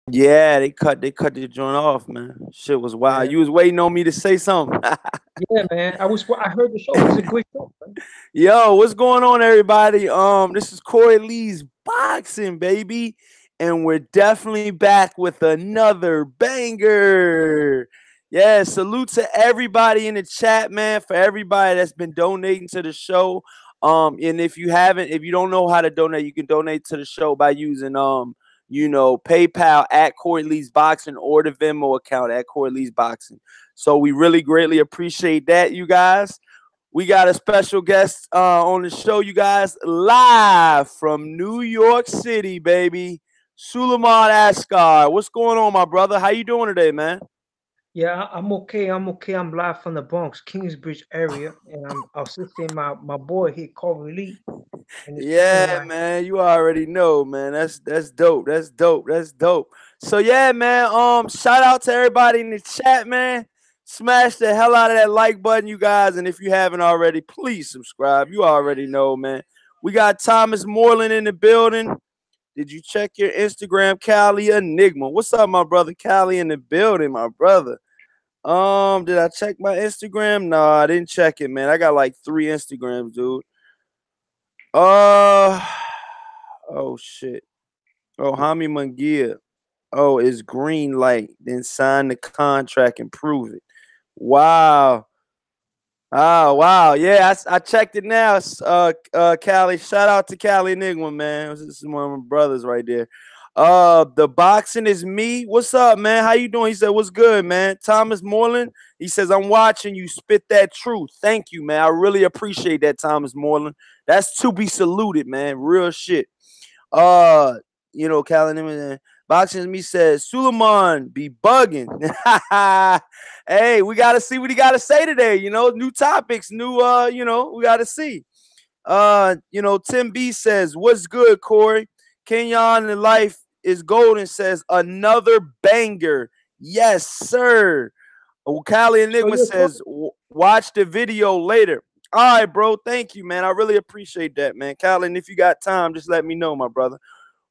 Yeah, they cut the joint off, man. Shit was wild. Yeah, You was waiting on me to say something. yeah, man. I heard the show. It was a great show, man. Yo, what's going on, everybody? This is Corey Lee's Boxing, baby, and we're definitely back with another banger. Yeah, salute to everybody in the chat, man. For everybody that's been donating to the show. And if you don't know how to donate, you can donate to the show by using PayPal at Corey Lee's Boxing or the Venmo account at Corey Lee's Boxing. So we really greatly appreciate that, you guys. We got a special guest on the show, you guys, live from New York City, baby. Suleiman Asghar. What's going on, my brother? How you doing today, man? Yeah, I'm okay. I'm okay. I'm live from the Bronx, Kingsbridge area, and I'm assisting my boy here, Corey Lee, in his training Yeah, right now. man. You already know, man. That's dope. That's dope. That's dope. So yeah, man. Shout out to everybody in the chat, man. Smash the hell out of that like button, you guys. And if you haven't already, please subscribe. You already know, man. We got Thomas Moreland in the building. Did you check your Instagram, Cali Enigma? What's up, my brother? Cali in the building, my brother. Did I check my Instagram? No, I didn't check it, man. I got like 3 Instagrams, dude. Uh oh shit. Oh, Jaime Munguia. Oh, it's green light. Then sign the contract and prove it. Wow. Oh wow. Yeah, I checked it now. Cali. Shout out to Cali Enigma, man. This is one of my brothers right there. The boxing is me. What's up, man? How you doing? He said, what's good, man? Thomas Moreland. He says, I'm watching you spit that truth. Thank you, man. I really appreciate that, Thomas Moreland. That's to be saluted, man. Real shit. Uh, Cali Boxing is me says, Suleiman be bugging. Hey, we gotta see what he gotta say today. New topics, we gotta see. Tim B says, what's good, Corey? Kenyon in life is golden says another banger. Yes, sir. Cali So Enigma yeah, says, watch the video later. All right, bro. Thank you, man. I really appreciate that, man. Cali, and if you got time, just let me know, my brother.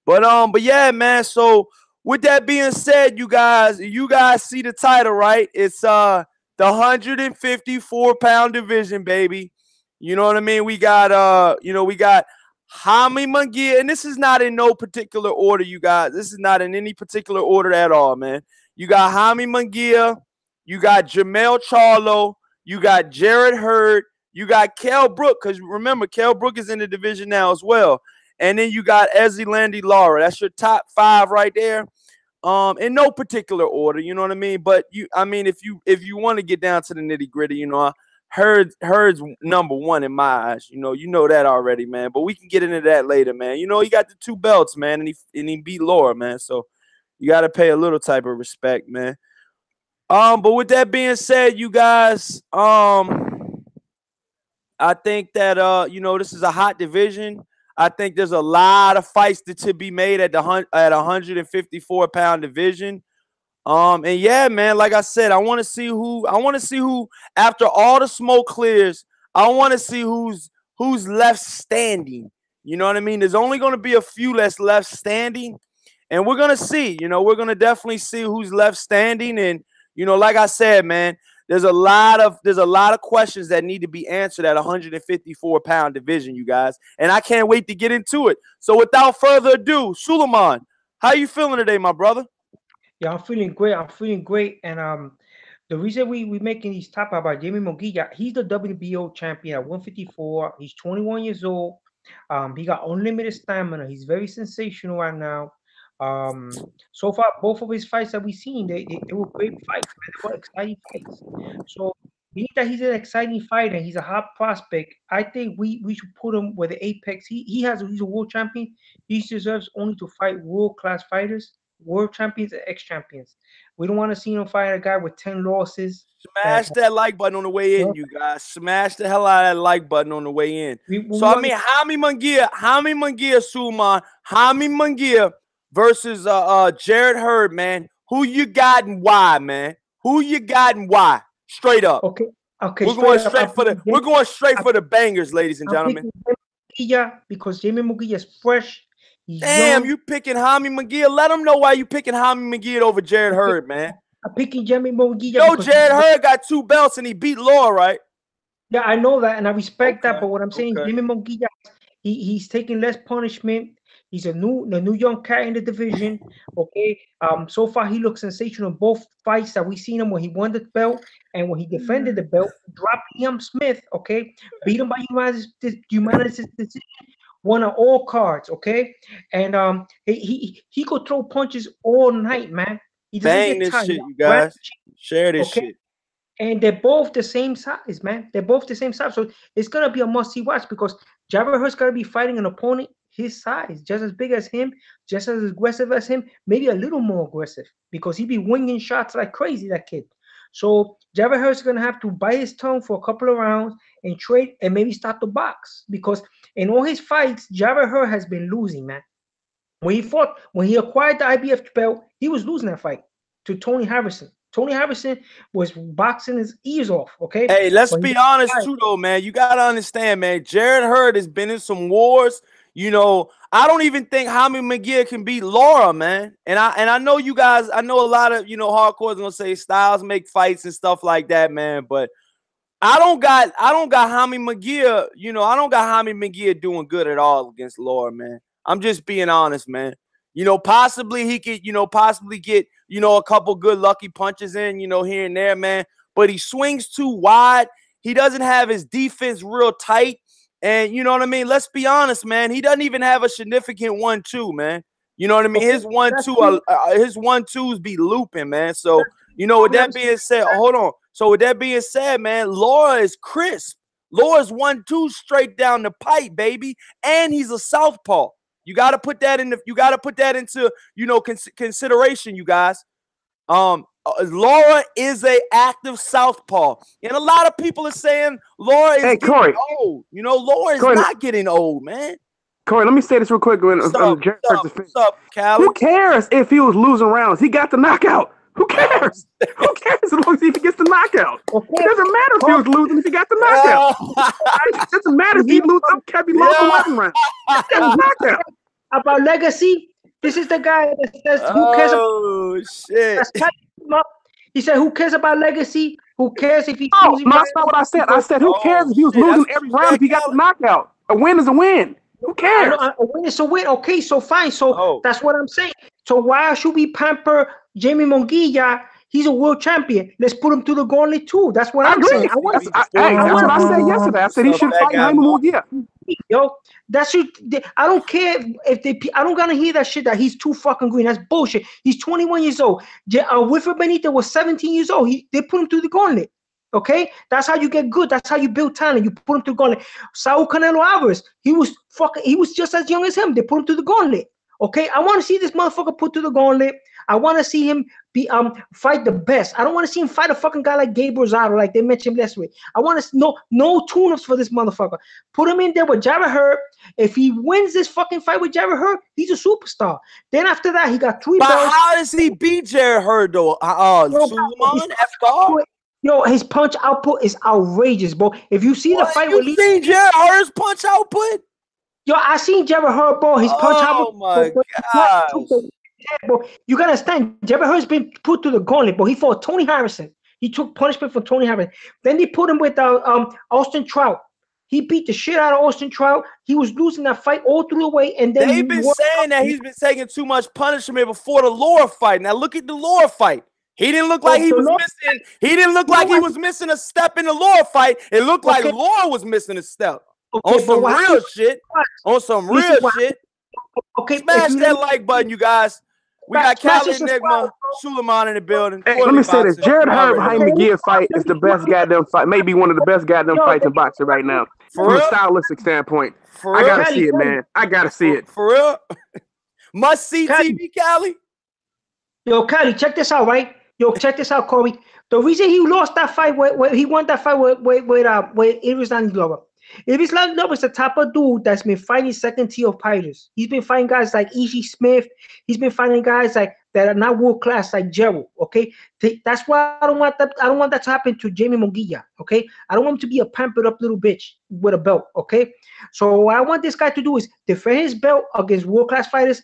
But yeah, man. So with that being said, you guys see the title, right? It's the 154-pound division, baby. You know what I mean? We got Jaime Munguia, and this is not in no particular order, you guys. This is not in any particular order at all, man. You got Jaime Munguia, you got Jermell Charlo, you got Jarrett Hurd, you got Kell Brook, because remember, Kell Brook is in the division now as well. And then you got Erislandy Lara. That's your top 5 right there. In no particular order, you know what I mean? But if you want to get down to the nitty-gritty, Hurd's number 1 in my eyes. You know that already, man. But we can get into that later, man. He got the 2 belts, man, and he beat Lara, man. So you got to pay a little type of respect, man. But with that being said, you guys, I think that this is a hot division. I think there's a lot of fights to be made at 154-pound division. And yeah, man, like I said, I want to see who after all the smoke clears, I want to see who's left standing. You know what I mean? There's only going to be a few less left standing, and we're going to see, we're going to definitely see who's left standing. And like I said, man, there's a lot of questions that need to be answered at 154-pound division, you guys. And I can't wait to get into it. So without further ado, Suleiman, how you feeling today, my brother? Yeah, I'm feeling great. I'm feeling great, and the reason we making these top about Jaime Munguia, he's the WBO champion at 154. He's 21 years old. He got unlimited stamina. He's very sensational right now. So far, both of his fights that we've seen, they were great fights, man. They were exciting fights. So being that he's an exciting fighter, he's a hot prospect. I think we should put him where the apex. He's a world champion. He deserves only to fight world class fighters, world champions, and ex champions. We don't want to see him fight a guy with 10 losses. Smash that like button on the way in, you guys. Smash the hell out of that like button on the way in. So I mean, Jaime Munguia, Suleiman, Jaime Munguia versus Jarrett Hurd, man. Who you got and why, man? Who you got and why? Straight up. Okay. We're going straight for the bangers, ladies and gentlemen. Because Jaime Munguia is fresh. He's Damn, young. you picking Jaime Munguia. Let him know why you picking Jaime Munguia over Jarrett Hurd, man. I'm picking Jaime Munguia Yo, because Jarrett Hurd got 2 belts and he beat Lara, right? yeah, I know that and I respect that. But what I'm saying, Okay. Jaime Munguia, he's taking less punishment. He's the new young cat in the division. Okay. So far he looks sensational in both fights that we seen him when he won the belt and when he defended the belt. Dropped Liam Smith. Okay. Beat him by unanimous decision. Won on all cards. Okay. And he could throw punches all night, man. He doesn't Bang get this tired. shit, you guys. Share this Okay. shit. And they're both the same size, man. They're both the same size. So it's gonna be a must-see watch because Jarrett Hurd's gonna be fighting an opponent his size, just as big as him, just as aggressive as him, maybe a little more aggressive because he be winging shots like crazy, that kid. So Jarrett Hurd's gonna have to bite his tongue for a couple of rounds and trade and maybe start the box because in all his fights, Jarrett Hurd has been losing, man. When he acquired the IBF belt, he was losing that fight to Tony Harrison. Tony Harrison was boxing his ears off, okay? Hey, let's be honest too, though, man. You got to understand, man. Jarrett Hurd has been in some wars. You know, I don't even think Jaime Munguia can beat Lara, man. And I know you guys, I know a lot of, you know, hardcores gonna say styles make fights and stuff like that, man. But I don't got Jaime Munguia, you know, I don't got Jaime Munguia doing good at all against Lara, man. I'm just being honest, man. You know, possibly he could, you know, possibly get, you know, a couple good lucky punches in, you know, here and there, man. But he swings too wide. He doesn't have his defense real tight. And you know what I mean? Let's be honest, man. He doesn't even have a significant 1-2, man. You know what I mean? His 1-2s be looping, man. So, you know, with that being said, hold on. So with that being said, man, Lara is crisp. Lara's 1-2 straight down the pipe, baby. And he's a southpaw. You got to put that into, you know, consideration, you guys. Lara is a active southpaw. And a lot of people are saying Lara is getting old. You know, Lara is not getting old, man. Corey, let me say this real quick. What's up, Callie? Who cares if he was losing rounds? He got the knockout. Who cares? Who cares as long as he gets the knockout? Okay. It doesn't matter if he was losing if he got the knockout. It doesn't matter if he loses. Kept him lost the 11 round. He got the knockout. About legacy, this is the guy that says, who cares? Oh, shit. He said, who cares about legacy? Who cares if he loses? No, that's not what I said. I said, who cares if he was losing every round if he got the knockout? A win is a win. Who cares? A win is a win. Okay, so fine. So that's what I'm saying. So why should we pamper Jaime Munguia? He's a world champion. Let's put him to the gauntlet too. That's what I'm saying. That's what I said yesterday. I said he should fight Jaime Munguia. Yo, that should. I don't care if they. I don't gotta hear that shit that he's too fucking green. That's bullshit. He's 21 years old. Wilfred Benitez was 17 years old. They put him through the gauntlet. Okay, that's how you get good. That's how you build talent. You put him through the gauntlet. Saul Canelo Alvarez, he was just as young as him. They put him through the gauntlet. Okay, I want to see this motherfucker put through the gauntlet. I want to see him be fight the best. I don't want to see him fight a fucking guy like Gabe Rosado, like they mentioned last week. I want to no tune-ups for this motherfucker. Put him in there with Jarrett Hurd. If he wins this fucking fight with Jarrett Hurd, he's a superstar. Then after that, he got 3 belts. But how does he beat Jarrett Hurd though? Suleiman, Yo, his punch output is outrageous, bro. If you see the fight with you seen Jarrett Hurd's punch output? Yo, I seen Jarrett Hurd, bro. His punch output. Oh my god. Bro, you gotta understand, Jarrett Hurd's been put to the gauntlet, bro. He fought Tony Harrison. He took punishment from Tony Harrison. Then they put him with Austin Trout. He beat the shit out of Austin Trout. He was losing that fight all through the way. And then they've been saying that he's been taking too much punishment before the Lara fight. Now look at the Lara fight. He didn't look like he was missing. He didn't look like he was missing a step in the Lara fight. It looked like Lara was missing a step. On some real shit. On some real shit. Okay, smash that like button, you guys. We got Cali Enigma, Suleiman in the building. Hey, let me say this. Jarrett Hurd Jaime Munguia fight is the best goddamn fight. Maybe one of the best goddamn fights in boxing right now. From a stylistic standpoint. I gotta see it, man. I gotta see it. For real? Must see TV, Cali. Yo, Cali, check this out, right? Yo, check this out, Corey. The reason he lost that fight, he won that fight with Erislandy Lara. Erislandy Lara is the type of dude that's been fighting second-tier fighters. He's been fighting guys like E.G. Smith. He's been fighting guys like that are not world class, like Jarrett. Okay, that's why I don't want that. I don't want that to happen to Jaime Munguia. Okay, I don't want him to be a pampered up little bitch with a belt. Okay, so what I want this guy to do is defend his belt against world class fighters.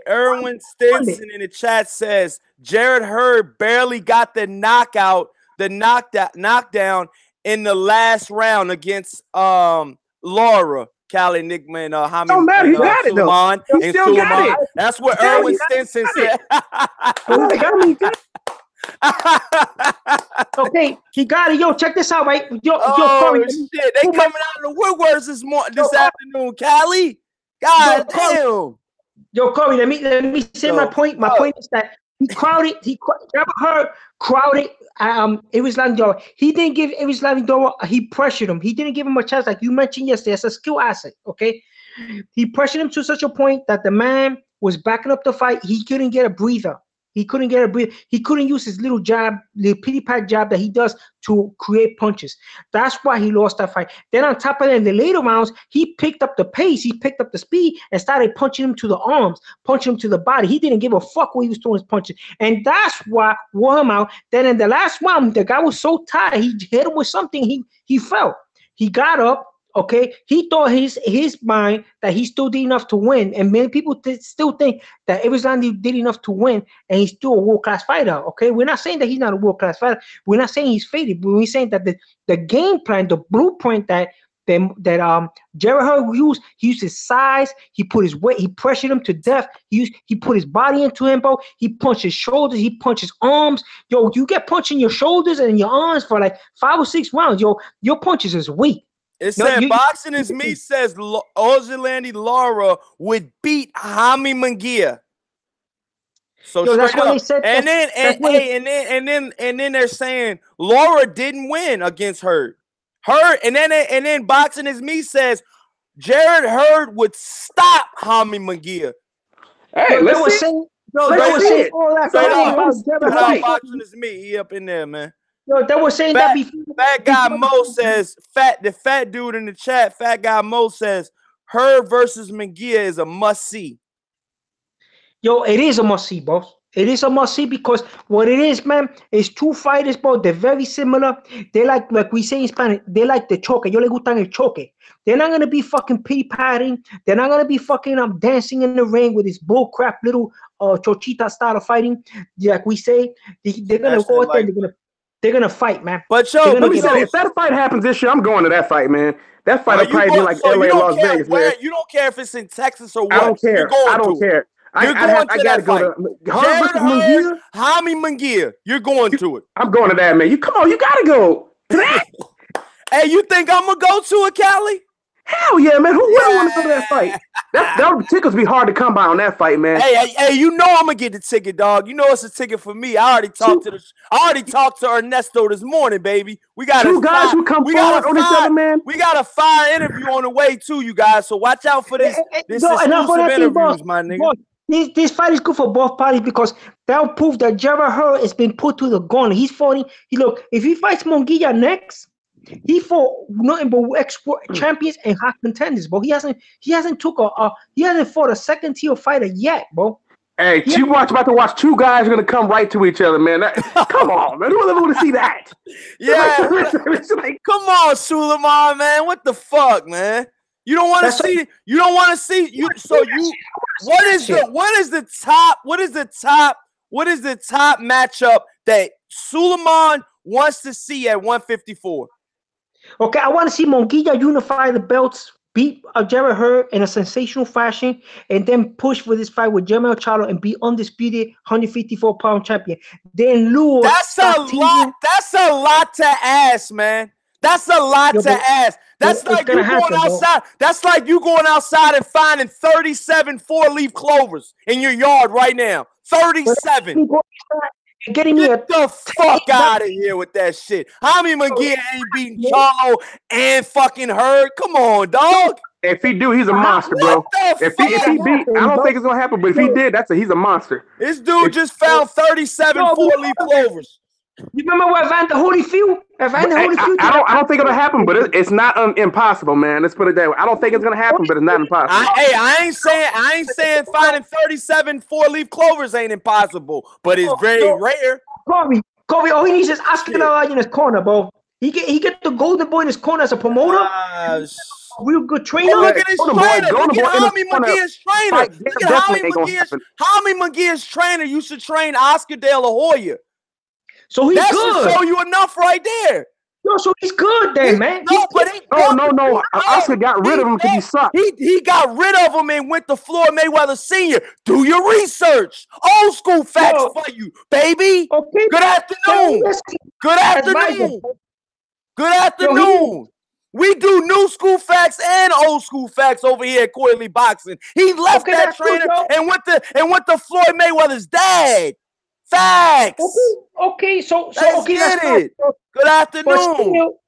Erwin Stinson in the chat says Jarrett Hurd barely got the knockdown in the last round against Lara. Cali, Nickman, Jaime. Don't matter, he got it though. He still got it. That's what Erwin Stinson said. Okay, he got it. Yo, check this out, right? Yo, Corey, shit, they coming out of the woodworks this afternoon, Cali. God damn. Yo, Corey, let me say my point. My point is that Jarrett Hurd crowded Erislandy Lara. He didn't give Erislandy Lara, he pressured him. He didn't give him a chance, like you mentioned yesterday. It's a skill asset, okay? He pressured him to such a point that the man was backing up the fight. He couldn't get a breather. He couldn't use his little jab, the pity-pat jab that he does to create punches. That's why he lost that fight. Then on top of that, in the later rounds, he picked up the pace, he picked up the speed, and started punching him to the arms, punching him to the body. He didn't give a fuck where he was throwing his punches. And that's why wore him out. Then in the last round, the guy was so tired, he hit him with something, he fell. He got up. Okay, he thought his mind that he still did enough to win, and many people still think that Erislandy did enough to win, and he's still a world-class fighter. Okay, we're not saying that he's not a world-class fighter. We're not saying he's faded, but we're saying that the game plan, the blueprint that Jarrett Hurd used, he used his size, he put his weight, he pressured him to death. He put his body into him, bro. He punched his shoulders, he punched his arms. Yo, you get punching your shoulders and your arms for like 5 or 6 rounds. Yo, your punches is weak. It said Boxing is Me says Erislandy Lara would beat Jaime Munguia. So that's what they said. And then they're saying Lara didn't win against Hurd. And then Boxing is Me says Jarrett Hurd would stop Jaime Munguia. Hey, let's see. Boxing is Me. He up in there, man. Yo, they were saying that before. Fat Guy Mo says, the fat dude in the chat, Fat Guy Mo says, Hurd versus Munguia is a must-see. Yo, it is a must-see, boss. It is a must-see because what it is, man, is two fighters, bro. They're very similar. They like we say in Spanish, they like the choque. Yo le gustan el choque. They're not going to be fucking pity-patting. They're not going to be fucking dancing in the ring with this bullcrap little chochita style of fighting. Like we say, they're going to go out there, they're gonna fight, man. But yo, let me say, if that fight happens this year, I'm going to that fight, man. That fight will probably be like LA, Las Vegas, man. You don't care if it's in Texas or what. I don't care. I don't care. I gotta go to Jaime Munguia. You're going to it. I'm going to that, man. You gotta go to that. Hey, you think I'm gonna go to it, Cali? Hell yeah, man. Who wouldn't want to go to that fight? That tickets be hard to come by on that fight, man. Hey, you know I'm gonna get the ticket, dog. You know it's a ticket for me. I already talked to Ernesto this morning, baby. We got two guys who come forward on each other, man. We got a fire interview on the way too, you guys. So watch out for this exclusive interviews, my nigga. Boss, this fight is good for both parties because that'll prove that Jarrett Hurd has been put to the gun. He's fighting. Look, if he fights Munguia next, he fought nothing but export champions and hot contenders, bro. He hasn't fought a second tier fighter yet, bro. Hey, you about to watch two guys are gonna come right to each other, man. Come on, man. Who would want to see that? Yeah, come on, Suleiman, man. What the fuck, man? You don't want to see. You don't want to see. What is the top matchup that Suleiman wants to see at 154? Okay, I want to see Munguia unify the belts, beat Jarrett Hurd in a sensational fashion, and then push for this fight with Jermell Charlo and be undisputed 154-pound champion. Then lure. That's a lot. That's a lot to ask, man. That's a lot to ask. That's like you going outside. That's like you going outside and finding 37 4-leaf clovers in your yard right now. 37. Get the fuck out of here with that shit. Jaime Munguia ain't beating Charlo and fucking Hurd. Come on, dog. If he do, he's a monster, bro. If he beat, I don't think it's gonna happen. But if he did, he's a monster. This dude just found 37 4-leaf clovers. You remember what Evander Holyfield? I don't think it'll happen, but it's not impossible, man. Let's put it that way. I don't think it's gonna happen, but it's not impossible. I ain't saying finding 37 four-leaf clovers ain't impossible, but it's very rare. Kobe, all he needs is Oscar De La Hoya in his corner, bro. He get the golden boy in his corner as a promoter. Real good trainer. Oh, look at his trainer. Look at Jaime Munguia's trainer. Look at Jaime Munguia's trainer used to train Oscar De La Hoya. So he's good. That should show you enough right there. No, so he's good then, man. No. Oscar got rid of him because he sucked. He got rid of him and went to Floyd Mayweather Sr. Do your research. Old school facts for you, baby. Okay. Good afternoon. Good afternoon. Good afternoon. We do new school facts and old school facts over here at Coily Boxing. He left that trainer and went to Floyd Mayweather's dad. Facts. Okay. So let's get it. Good afternoon. Still,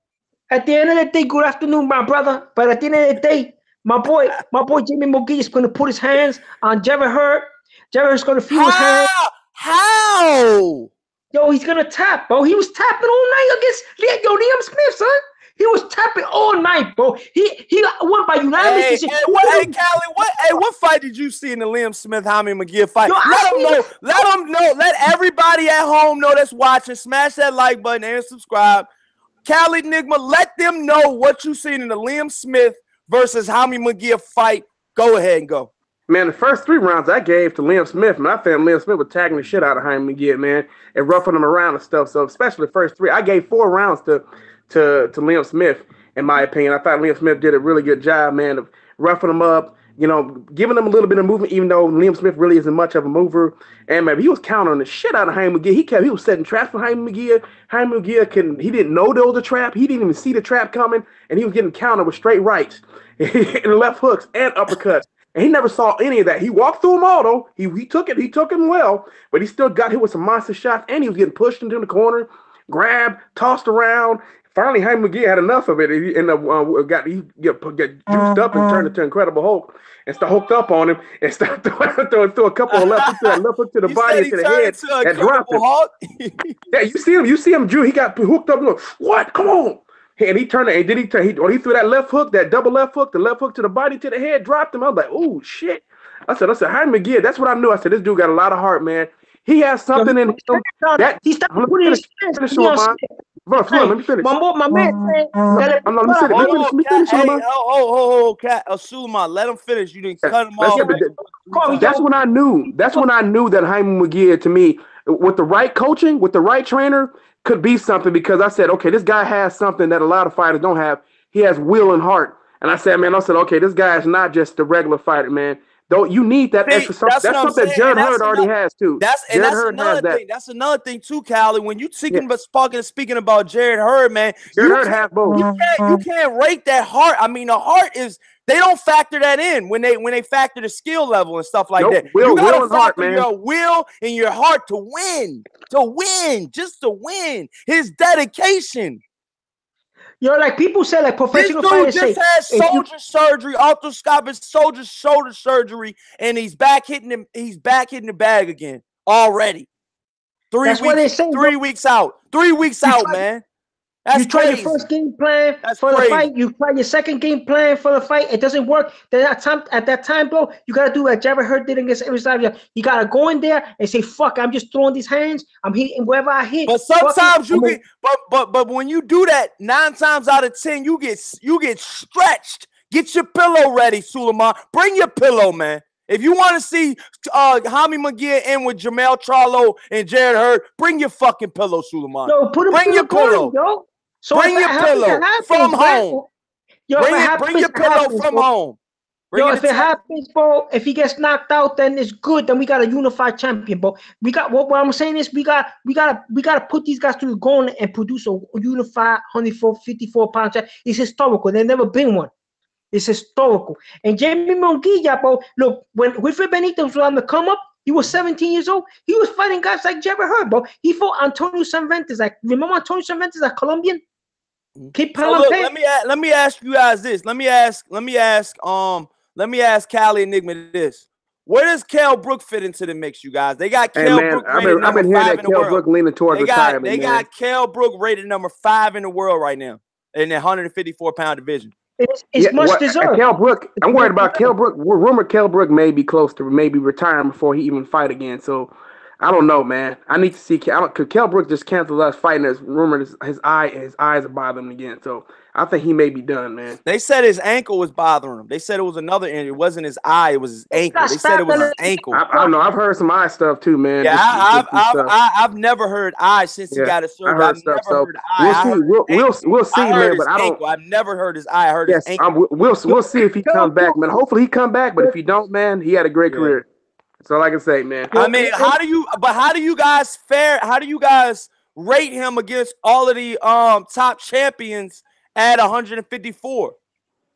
at the end of the day, good afternoon, my brother. But at the end of the day, my boy Jaime Munguia is going to put his hands on Jarrett Hurd. Jarrett is going to feel his hands. How? Yo, he's going to tap, bro. He was tapping all night against Liam Smith, son. He was tapping all night, bro. He won by unanimous decision. Hey, Callie, what fight did you see in the Liam Smith Jaime Munguia fight? Let them know. Let everybody at home know that's watching. Smash that like button and subscribe. Callie Nigma, let them know what you seen in the Liam Smith versus Jaime Munguia fight. Go ahead and go. Man, the first 3 rounds I gave to Liam Smith, man, I found Liam Smith was tagging the shit out of Jaime Munguia, man, and roughing him around and stuff. So especially the first 3, I gave 4 rounds to Liam Smith, in my opinion. I thought Liam Smith did a really good job, man, of roughing him up, giving him a little bit of movement, even though Liam Smith really isn't much of a mover. And man, he was countering the shit out of Jaime Munguia. He was setting traps for Jaime Munguia. Jaime Munguia he didn't know there was a trap. He didn't even see the trap coming, and he was getting countered with straight rights and left hooks and uppercuts. And he never saw any of that. He walked through them all, though. He took him well, but he still got hit with some monster shots, and he was getting pushed into the corner, grabbed, tossed around. Finally, Jaime Munguia had enough of it. He got juiced up and turned into Incredible Hulk and started hooked up on him and started throwing a couple of left hooks to the body and to the head and dropped him. Yeah, you see him, Drew. He got hooked up. Look, what? Come on! And he turned it. And he threw that left hook, that double left hook, the left hook to the body, to the head, dropped him. I was like, oh shit! I said, Jaime Munguia. That's what I knew. I said, this dude got a lot of heart, man. He has something in him. He stopped putting his hands on. Let me finish. My man said, let me finish. Suleiman, let him finish. You didn't cut him off. That's when I knew. That's when I knew that Jaime Munguia, to me, with the right coaching, with the right trainer, could be something, because I said, okay, this guy has something that a lot of fighters don't have. He has will and heart. And I said, okay, this guy is not just a regular fighter, man. Though you need that extra something. That's something that Jarrett Hurd already has too. That's another thing. That's another thing too, Callie. When you speaking about Jarrett Hurd, man, Jarrett Hurd has both. You can't rate that heart. I mean, the heart is, they don't factor that in when they factor the skill level and stuff like that. You gotta factor your will and your heart to win, just to win. His dedication. Like people say, like professional fighters say, had soldier surgery, arthroscopic shoulder surgery, and he's back hitting the bag again already. 3 weeks out, man. That's you try your first game plan for the fight. You try your second game plan for the fight. It doesn't work. Then at that time, bro, you gotta do what Jarrett Hurd did against Erislandy. You gotta go in there and say, "Fuck, I'm just throwing these hands. I'm hitting wherever I hit." But sometimes you get, but when you do that, 9 times out of 10, you get stretched. Get your pillow ready, Suleiman. Bring your pillow, man. If you want to see Jaime Munguia in with Jermell Charlo and Jarrett Hurd, bring your fucking pillow, Suleiman. Yo, bring your pillow. Yo. So bring your pillow from home. Bring your pillow from home. If it happens, bro, if he gets knocked out, then it's good. Then we got a unified champion, bro. We got what I'm saying is we gotta put these guys through the gauntlet and produce a unified 154-pound champion. It's historical. There's never been one. It's historical. And Jaime Munguia, bro, look, when Wilfred Benitez was on the come up, he was 17 years old. He was fighting guys like Jarrett Hurd, bro. He fought Antonio Cervantes. Like, remember Antonio Cervantes, that Colombian? Let me ask you guys this. Let me ask Callie and Enigma this. Where does Kell Brook fit into the mix, you guys? They got Kell Brook rated number 5 in the world. Brook leaning towards retirement. They got Kell Brook rated number 5 in the world right now in the 154-pound division. It's much deserved. Kell Brook, I'm worried about Kell Brook. Rumored Kell Brook may be close to maybe retiring before he even fight again. So I don't know, man. I need to see because Kell Brook just canceled us fighting. As rumored his eyes are bothering him again. So I think he may be done, man. They said his ankle was bothering him. They said it was another injury. It wasn't his eye. It was his ankle. They said it was his ankle. I don't know. I've heard some eye stuff too, man. Yeah, I've never heard eye since he got a surgery. I've never heard eye. We'll see, man. But I don't. I've never heard his eye. I heard his ankle. We'll see if he comes back, man. Hopefully he come back. But if he don't, man, he had a great career. That's all I can say, man. I mean, how do you guys rate him against all of the top champions at 154?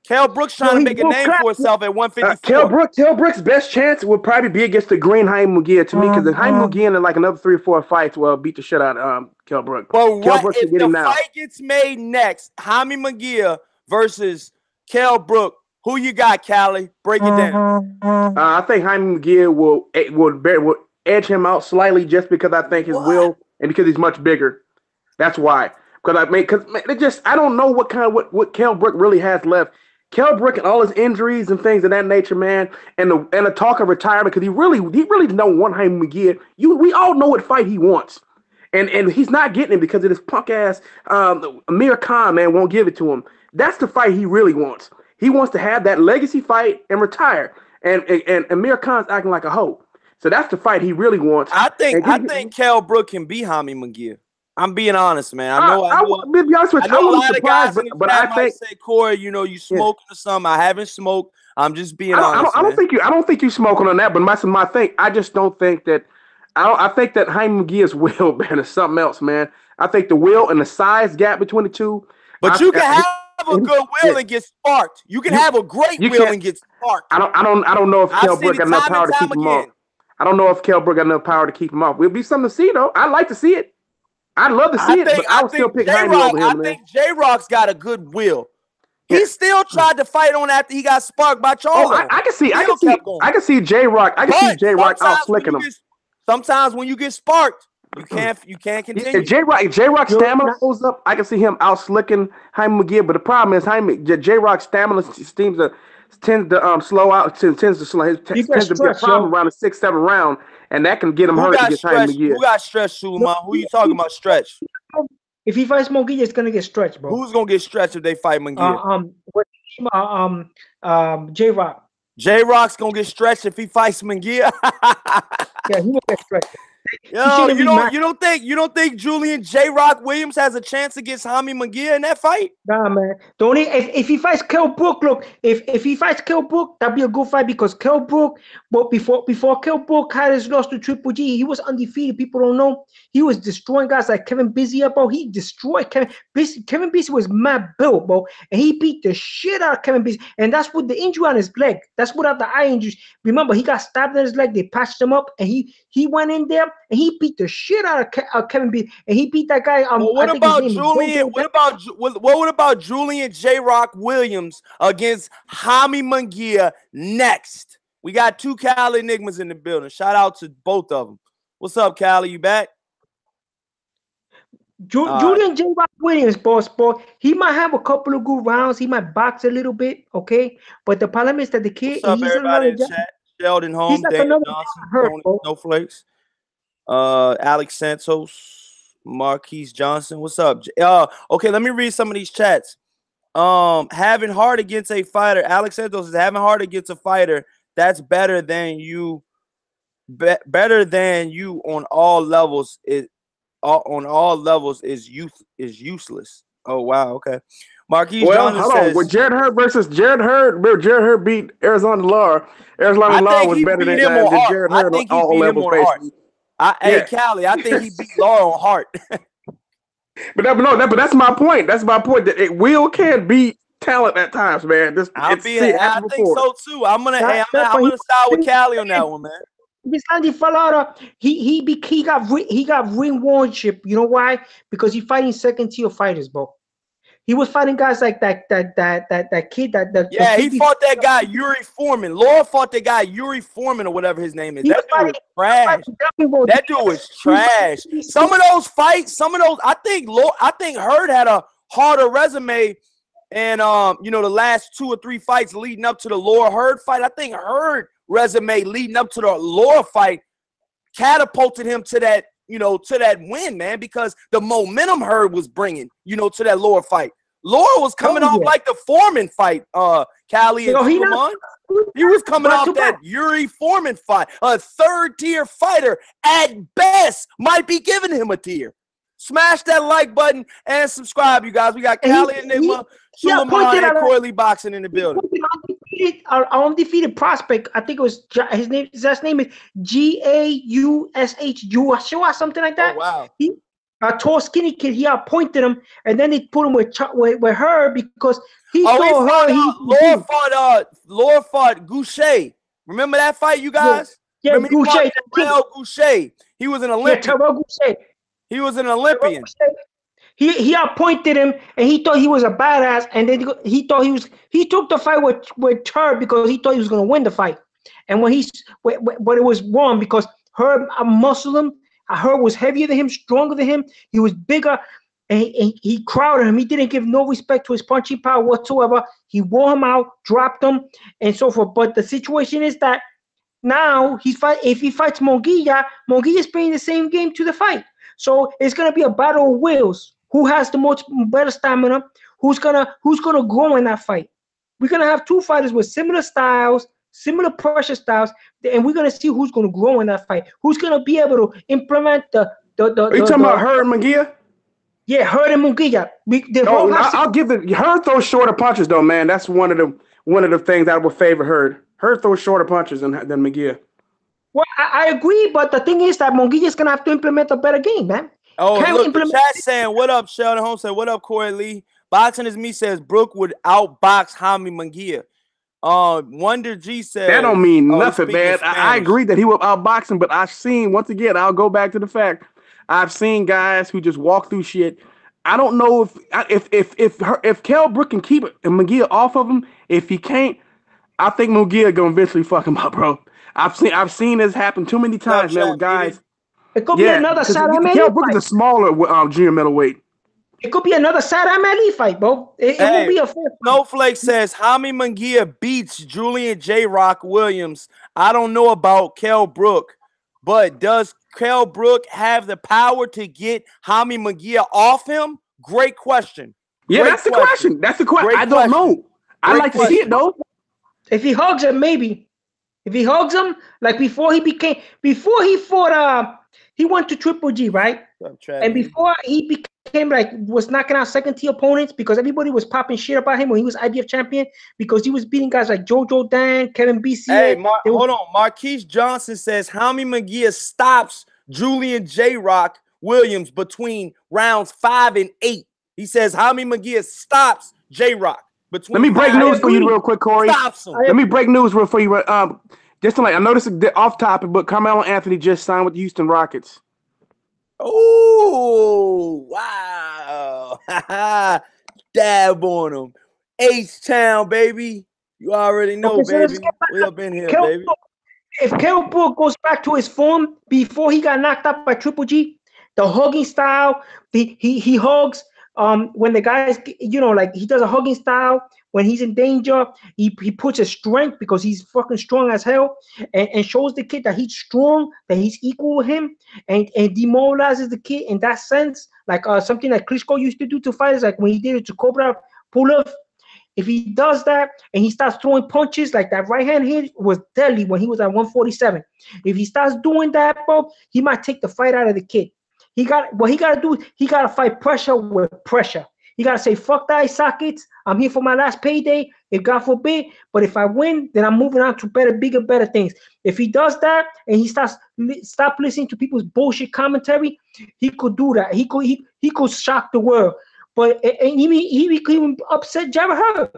Kell Brook's trying to make a name for himself at 154. Kell Brook's best chance would probably be against the green Jaime Munguia to me, because the Jaime Munguia in like another 3 or 4 fights will beat the shit out of Kell Brook. Well, if the fight gets made next, Jaime Munguia versus Kell Brook, who you got, Callie? Break it down. I think Jaime Munguia will edge him out slightly just because I think his will and because he's much bigger. That's why. Because I don't know what Kell Brook really has left. Kell Brook and all his injuries and things of that nature, man, and the talk of retirement, because he really don't want Jaime Munguia. We all know what fight he wants. And he's not getting it because of this punk ass Amir Khan, man, won't give it to him. That's the fight he really wants. He wants to have that legacy fight and retire. And Amir Khan's acting like a hoe. So that's the fight he really wants. I think Kell Brook can be Jaime Munguia. I'm being honest, man. I know a lot of guys but I think say, Corey, you smoking or something. I haven't smoked. I'm just being honest. I don't think you smoking on that, but my thing, I just don't think that. I think that Jaime Munguia's will, man, is something else, man. I think the will and the size gap between the two. But you can have a good will and get sparked. You can have a great will and get sparked. I don't know if Kell Brook got enough power to keep him off. I don't know if Kell Brook got enough power to keep him off. It'll be something to see, though. I'd like to see it. I'd love to see it, but I would still pick Jaime over him, man. I think J-Rock's got a good will. He still tried to fight on after he got sparked by Charlo. Oh, I can see J-Rock. I can see J-Rock out slicking him. Sometimes when you get sparked, you can't continue. If J-Rock's stamina goes up, I can see him out slicking Jaime Munguia. But the problem is J-Rock's stamina tends to slow out. Tends to be a problem around the 6-7 round, and that can get him hurt against Jaime Munguia. Who got stretched, Suleiman? Who you talking about stretch? If he fights Munguia, it's gonna get stretched, bro. Who's gonna get stretched if they fight Munguia? J-Rock. J-Rock's gonna get stretched if he fights Munguia. Yeah, he will get stretched. Yo, you don't think Julian J-Rock Williams has a chance against Jaime Munguia in that fight? Nah, man. If he fights Kell Brook, look, if he fights Kell Brook, that'd be a good fight because Kell Brook, but before Kell Brook had his loss to Triple G, he was undefeated. People don't know. He was destroying guys like Kevin Bizier, bro. He destroyed Kevin Bizier. Kevin Bizier was mad built, bro, and he beat the shit out of Kevin Bizier. And that's with the injury on his leg. That's without the eye injuries. Remember, he got stabbed in his leg. They patched him up, and he went in there and he beat the shit out of Kevin Bizier. And he beat that guy. What about Julian? What about Julian J-Rock Williams against Jaime Munguia next? We got 2 Cali Enigmas in the building. Shout out to both of them. What's up, Cali? You back? Julian J-Rock Williams, boss, he might have a couple of good rounds. He might box a little bit, okay? But the problem is that the kid, what's up, everybody in chat? Sheldon Holmes, like Daniel Johnson, Tony Snowflakes, Alex Santos, Marquise Johnson. What's up? Okay, let me read some of these chats. Having Hurd against a fighter. Alex Santos is having Hurd against a fighter that's better than you. Better than you on all levels is useless. Oh wow, okay. Marquise Johnson says, with Jarrett Hurd versus Jarrett Hurd, Jarrett Hurd beat Erislandy Lara. Erislandy Lara was better than Jarrett Hurd on all levels. Hey, Callie, I think he beat Lara on heart. but that's my point. That's my point. That will can beat talent at times, man. I think so too. I'm gonna side with Callie on that one, man. Erislandy Lara, he got ring warranship. You know why? Because he's fighting second tier fighters, bro. he was fighting guys like that kid yeah, he fought that guy Yuri Foreman. Lara fought that guy Yuri Foreman or whatever his name is. That dude was trash. That dude was trash. Some of those fights, I think Hurd had a harder resume. And you know, the last 2 or 3 fights leading up to the Lara Hurd fight, I think Hurd resume leading up to the Lara fight catapulted him to that, you know, to that win, man, because the momentum Hurd was bringing, you know, to that Lara fight. Lara was coming off like the Foreman fight, Cali and Suleiman. He was coming off that Yuri Foreman fight. A 3rd-tier fighter at best might be giving him a tier. Smash that like button and subscribe, you guys. We got Cali and Nigma, Suleiman, and Coily Boxing in the building. Our undefeated prospect, I think it was his last name is Gaush, Joshua, something like that. Oh, wow. He, a tall, skinny kid. He appointed him, and then they put him with her because he saw her. Lara fought Goucher. Remember that fight, you guys? Yeah, Goucher. Goucher. He was an Olympian. Yeah, Goucher. He was an Olympian. He appointed him, and he thought he was a badass. And then he thought he took the fight with Hurd because he thought he was going to win the fight. And but it was wrong because Hurd, a Muslim, Hurd was heavier than him, stronger than him. He was bigger, and he crowded him. He didn't give no respect to his punching power whatsoever. He wore him out, dropped him, and so forth. But the situation is that now if he fights Munguia, Munguia's playing the same game to the fight. So it's gonna be a battle of wills. Who has the most better stamina? Who's gonna grow in that fight? We're gonna have 2 fighters with similar styles, similar pressure styles, and we're gonna see who's gonna grow in that fight. Who's gonna be able to implement the Are you talking about Hurd and Munguia? Yeah, Hurd and Munguia. I'll give the Hurd throws shorter punches though, man. That's one of the things that would favor Hurd. Hurd throws shorter punches than Munguia. Well, I agree, but the thing is that Munguia is gonna have to implement a better game, man. Oh, look, the chat saying, what up, Sheldon Holmes said, what up, Corey Lee? Boxing is me says Brook would outbox Jaime Munguia. Wonder G says that don't mean nothing, man. I agree that he will outbox him, but I've seen, once again, I'll go back to the fact I've seen guys who just walk through shit. I don't know if Kell Brook can keep Munguia off of him. If he can't, I think Munguia gonna eventually fuck him up, bro. I've seen this happen too many times, man, with guys. It could be another Sad Ali Kell Brook is a smaller junior middleweight. It could be another Sad Ali fight, bro. It won't be a fair. Snowflake says Jaime Munguia beats Julian J. Rock Williams. I don't know about Kell Brook, but does Kell Brook have the power to get Jaime Munguia off him? Great question. Yeah, that's the question. That's the question. I don't know. I'd like to see it though. If he hugs him, maybe. If he hugs him, like before he fought, he went to Triple G, right? And before he became was knocking out 2nd-tier opponents because everybody was popping shit about him when he was IBF champion because he was beating guys like Jojo Dan, Kevin BC. Hey, hold on. Marquise Johnson says Jaime Munguia stops Julian J. Rock Williams between rounds 5 and 8. He says Jaime Munguia stops J. Rock. Let me break news for you real quick, Corey. Let me break news real for you. Just to I noticed off topic, but Carmelo Anthony just signed with the Houston Rockets. Oh, wow. Dab on him. H-Town, baby. You already know, baby. We up in here, baby. If Kell Brook goes back to his form before he got knocked out by Triple G, the hugging style, he hugs. When the guys, he does a hugging style. When he's in danger, he puts his strength because he's fucking strong as hell, and shows the kid that he's strong, that he's equal with him, and demoralizes the kid in that sense, like something that Klitschko used to do to fighters, like when he did it to Cobra Pulev. If he does that and he starts throwing punches, like that right hand hit was deadly when he was at 147. If he starts doing that, bro, he might take the fight out of the kid. What he gotta do, he gotta fight pressure with pressure. He gotta say, fuck the eye sockets. I'm here for my last payday, if God forbid. But if I win, then I'm moving on to bigger, better things. If he does that and he stop listening to people's bullshit commentary, he could do that. He could shock the world. But he could upset Jarrett Hurd.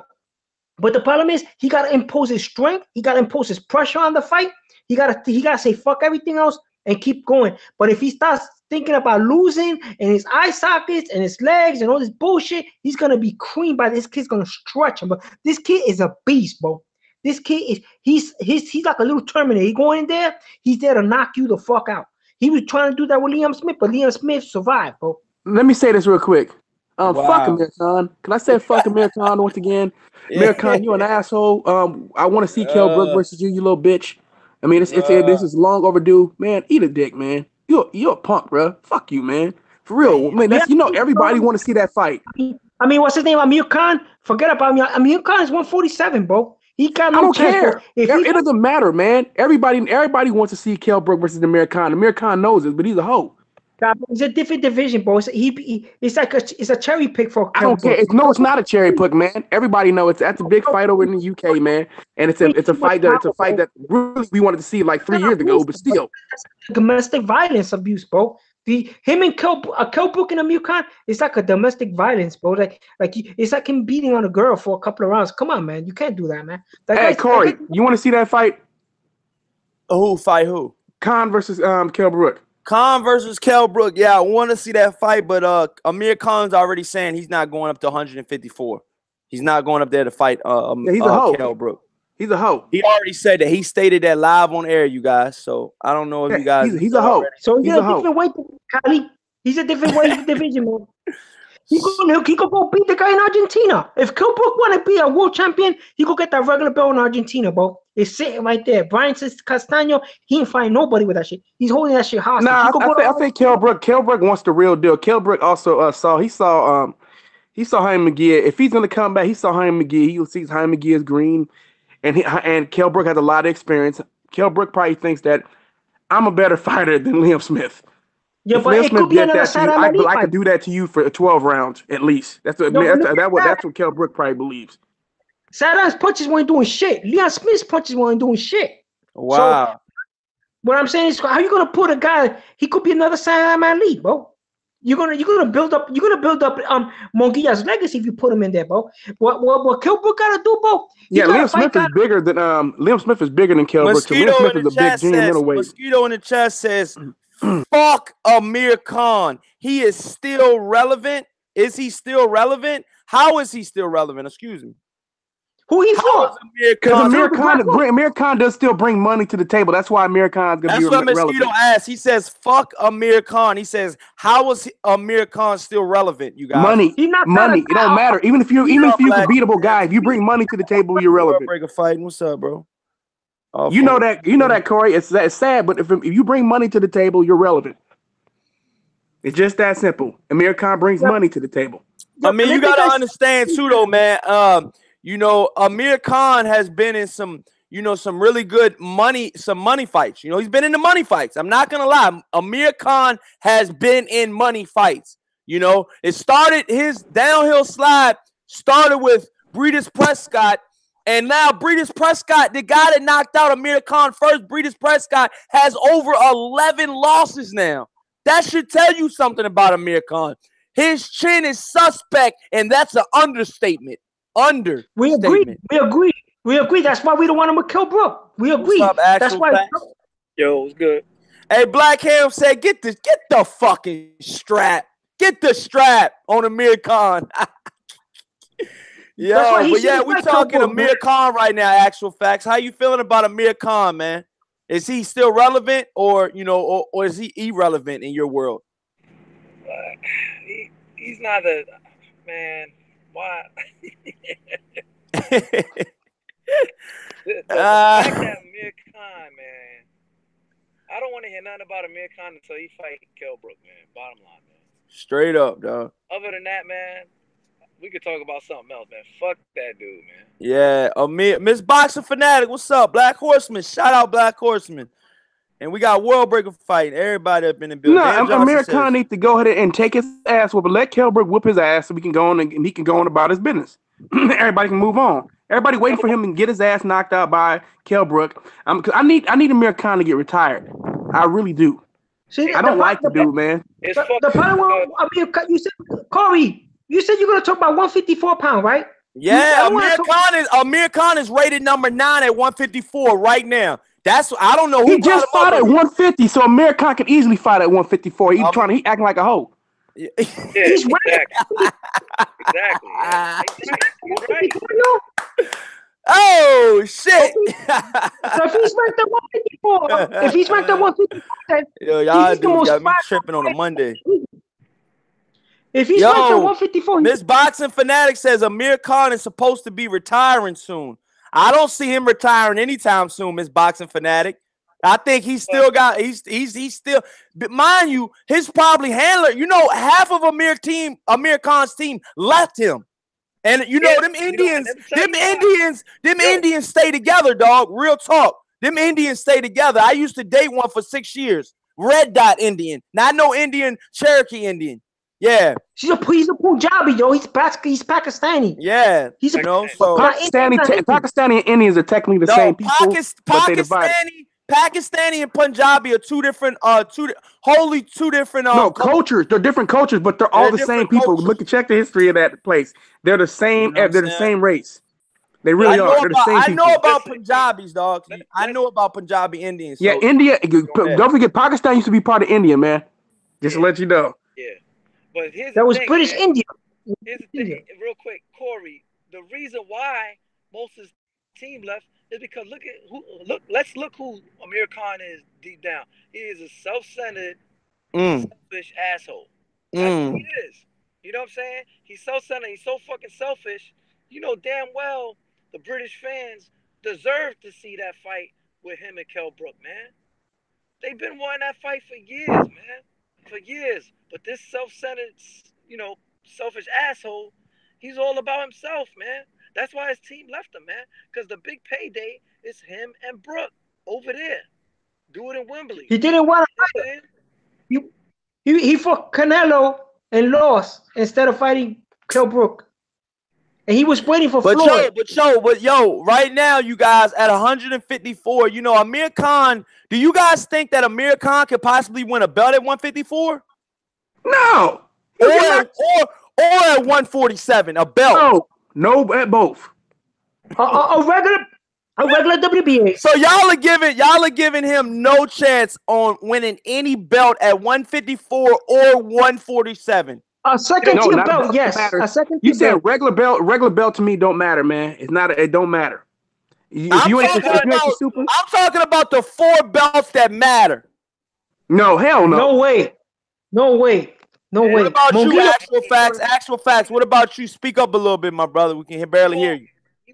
But the problem is, he gotta impose his strength. He gotta impose his pressure on the fight. He gotta say fuck everything else. and keep going. But if he starts thinking about losing and his eye sockets and his legs and all this bullshit, he's gonna be creamed by this kid's gonna stretch him. But this kid is a beast, bro. This kid is he's like a little Terminator. He going in there, he's there to knock you the fuck out. He was trying to do that with Liam Smith, but Liam Smith survived, bro. Let me say this real quick. Fuck Amir Khan. Can I say fuck Amir Khan once again? Amir Khan, you an asshole. I want to see Kell Brook versus you little bitch. I mean, this is long overdue. Man, eat a dick, man. You're a punk, bro. Fuck you, man. For real. Man, everybody want to see that fight. I mean, what's his name? Amir Khan? Forget about me. Amir Khan is 147, bro. He got no I don't chance, care. It doesn't matter, man. Everybody wants to see Kell Brook versus Amir Khan. Amir Khan knows it, but he's a hoe. It's a different division, bro. It's like it's a cherry pick for. I don't care. It's not a cherry pick, man. Everybody knows that's a big fight over in the UK, man. And it's a fight that really we wanted to see like 3 years ago, but still. Domestic violence abuse, bro. Him and Kell Brook and Amir Khan, it's like a domestic violence, bro. Like it's like him beating on a girl for a couple of rounds. Come on, man. You can't do that, man. Hey, Corey, you want to see that fight? Who fight who? Khan versus Kell Brook. Khan versus Kell Brook. Yeah, I want to see that fight, but Amir Khan's already saying he's not going up to 154. He's not going up there to fight he's a hoe. Kell Brook. He's a hoe. He already said that. He stated that live on air, you guys. So I don't know if you guys. He's a hoe. So he's a different weight, Cali. He's a different weight division, man. He could go beat the guy in Argentina. If Kell Brook want to be a world champion, he could get that regular belt in Argentina, bro. It's sitting right there. Brian Castano, he ain't find nobody with that shit. He's holding that shit hostage. Nah, I think Kell Brook wants the real deal. Kell Brook also saw Jaime Munguia. If he's gonna come back, he saw Jaime Munguia. He sees Jaime Munguia is green, and Kell Brook has a lot of experience. Kell Brook probably thinks that I'm a better fighter than Liam Smith. Yeah, but it could be another side of I could do that to you for 12 rounds at least. That's what Kell Brook probably believes. Saddam's punches weren't doing shit. Liam Smith's punches weren't doing shit. Wow. So, what I'm saying is, how you gonna put a guy? He could be another Saddam Ali, bro. You're gonna build up Munguia's legacy if you put him in there, bro. What Kell Brook gotta do, bro? Liam Smith is bigger than Kell Brook. So Liam Smith is a big junior middleweight. Mosquito in the chat says, "Fuck Amir Khan. He is still relevant. Is he still relevant? How is he still relevant? Excuse me. Who he fought? Because Amir Khan does still bring money to the table. That's why Amir Khan's going to be relevant. That's what Mosquito asked. He says, fuck Amir Khan. He says, how is Amir Khan still relevant, you guys? Money. It don't matter. Even if you're a beatable guy, if you bring money to the table, you're relevant. Breaker fighting. What's up, bro? You know that, Corey. It's sad, but if you bring money to the table, you're relevant. It's just that simple. Amir Khan brings money to the table. I mean, you got to understand, too, though, man. Amir Khan has been in some really good money fights. He's been in the money fights. I'm not going to lie. Amir Khan has been in money fights. It started, his downhill slide started with Breedis Prescott. And now Breedis Prescott, the guy that knocked out Amir Khan first, Breedis Prescott has over 11 losses now. That should tell you something about Amir Khan. His chin is suspect, and that's an understatement. We agree. That's why we don't want him with Kell Brook. We agree. What's up, that's why. Yo, it's good. Hey, Black Ham said, get the fucking strap. Get the strap on Amir Khan. We talking Amir Khan right now. Actual facts. How you feeling about Amir Khan, man? Is he still relevant, or is he irrelevant in your world? He's not a man. Why? The fact that Amir Khan, man, I don't want to hear nothing about Amir Khan until he fight Kell Brook, man. Bottom line, man. Straight up, dog. Other than that, man, we could talk about something else, man. Fuck that dude, man. Yeah, Amir, Miss Boxer Fanatic, what's up? Black Horseman, shout out Black Horseman. And we got World Breaker fighting. Everybody up in the building. No, Amir Khan needs to go ahead and take his ass whoop, but let Kell Brook whoop his ass so we can go on and he can go on about his business. Everybody can move on. Everybody waiting for him to get his ass knocked out by Kell Brook. I need Amir Khan to get retired. I really do. I don't like the dude, man. The problem with Amir, you said, Corey, you said you're gonna talk about 154 pounds, right? Yeah, Amir Khan is rated number 9 at 154 right now. That's I don't know who he just fought at 150, so Amir Khan can easily fight at 154. He acting like a hoe. Yeah, He's exactly. Exactly. Yeah. He's right. Oh shit! So if he's ranked at 154, if he's ranked at 154, yo, y'all dudes got me tripping on a Monday. If he's ranked at 154, Miss Boxing Fanatic says Amir Khan is supposed to be retiring soon. I don't see him retiring anytime soon, Miss Boxing Fanatic. I think he's still got he's still, but mind you, his probably handler, you know, half of Amir Khan's team left him. And you know, them Indians stay together, dog. Real talk. Them Indians stay together. I used to date one for 6 years. Red Dot Indian. Not no Indian, Cherokee Indian. Yeah. He's a Punjabi, yo. He's Pakistani. Yeah. He's Pakistani and Indians are technically the same people. Pakistani and Punjabi are two different no cultures. They're different cultures, but they're all the same people. Check the history of that place. They're the same. You know they're the same race. They really are. They're the same people. I know about Punjabis, dog. I know about Punjabi Indians. So. Yeah, India. Don't forget, Pakistan used to be part of India, man. Just to let you know. Yeah, but that was British India. Here's the thing, real quick, Corey. The reason why most of his team left is because let's look who Amir Khan is deep down. He is a self-centered, selfish asshole. That's who he is. You know what I'm saying? He's self-centered. He's so fucking selfish. You know damn well the British fans deserve to see that fight with him and Kell Brook, man. They've been wanting that fight for years, man. For years. But this self-centered, you know, selfish asshole, he's all about himself, man. That's why his team left him, man. Because the big payday is him and Brook over there. Do it in Wembley. He didn't want to fight. He fought Canelo and lost instead of fighting Kell Brook. And he was waiting for Floyd. But right now, you guys, at 154, you know, Amir Khan, do you guys think that Amir Khan could possibly win a belt at 154? No. Or at 147, a belt? No, at both. A regular WBA. So y'all are giving him no chance on winning any belt at 154 or 147. A second tier belt, yes. A second tier you said belt. Regular belt to me don't matter, man. It don't matter. I'm talking about the 4 belts that matter. No, hell no. No way. What about you? Actual facts. What about you? Speak up a little bit, my brother. We can barely hear you. He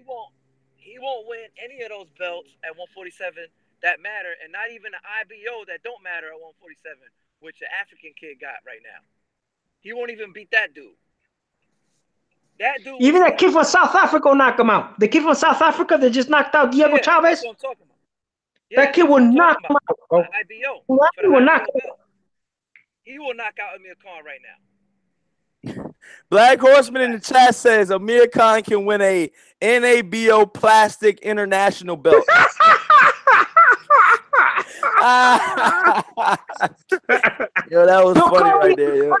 won't win any of those belts at 147 that matter, and not even the IBO that don't matter at 147, which the African kid got right now. He won't even beat that dude. Even that kid from South Africa will knock him out. The kid from South Africa that just knocked out Diego Chavez. That's what I'm talking about. Yeah, that kid will knock him out. For the IBO. He will knock out Amir Khan right now. Black Horseman in the chat says Amir Khan can win a NABO plastic international belt. Yo, that was funny right there, yo.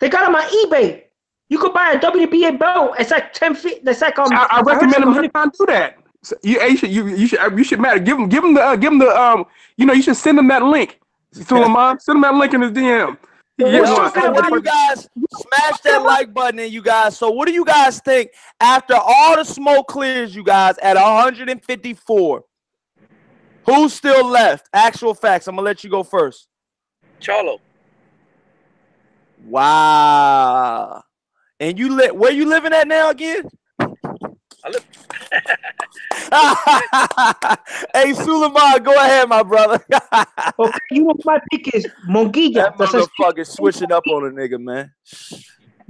They got him on eBay. You could buy a WBA belt. It's like 10 feet. That's like I recommend Amir Khan do that. So you should matter. Give him the you know, you should send him that link. Suleiman, send him that link in his DM. What do you guys smash that like button in, you guys? So what do you guys think after all the smoke clears, you guys, at 154? Who's still left? Actual facts. I'm gonna let you go first. Charlo. Wow. And where you living at now again? I live. Hey, Suleiman, go ahead, my brother. Okay, you know my pick is Munguia. That motherfucker switching up on a nigga, man.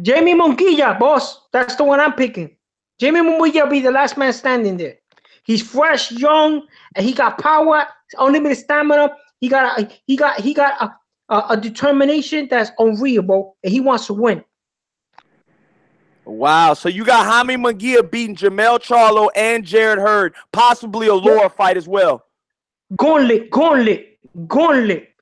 Jaime Munguia, boss. That's the one I'm picking. Jaime Munguia will be the last man standing there. He's fresh, young, and he got power, unlimited stamina. He got a determination that's unreal, and he wants to win. Wow, so you got Jaime Munguia beating Jermell Charlo and Jarrett Hurd, possibly a Lara fight as well. Gauntlet.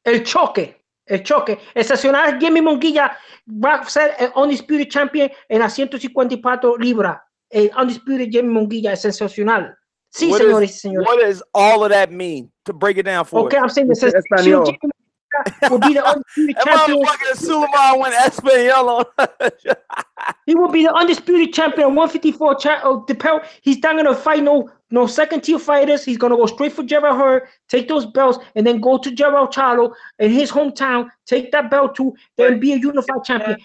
El choque. Excepcional Jaime Munguia va a ser el undisputed champion en la 154 libras. El undisputed Jaime Munguia es sensacional. Sí, señores, señores. What does all of that mean? To break it down for us. Okay, I'm saying this will be the undisputed champion. Suleiman went Espanol. He will be the undisputed champion, 154. He's not gonna fight no second tier fighters. He's gonna go straight for Jarrett Hurd, take those belts, and then go to Jermell Charlo in his hometown, take that belt too, then be a unified champion.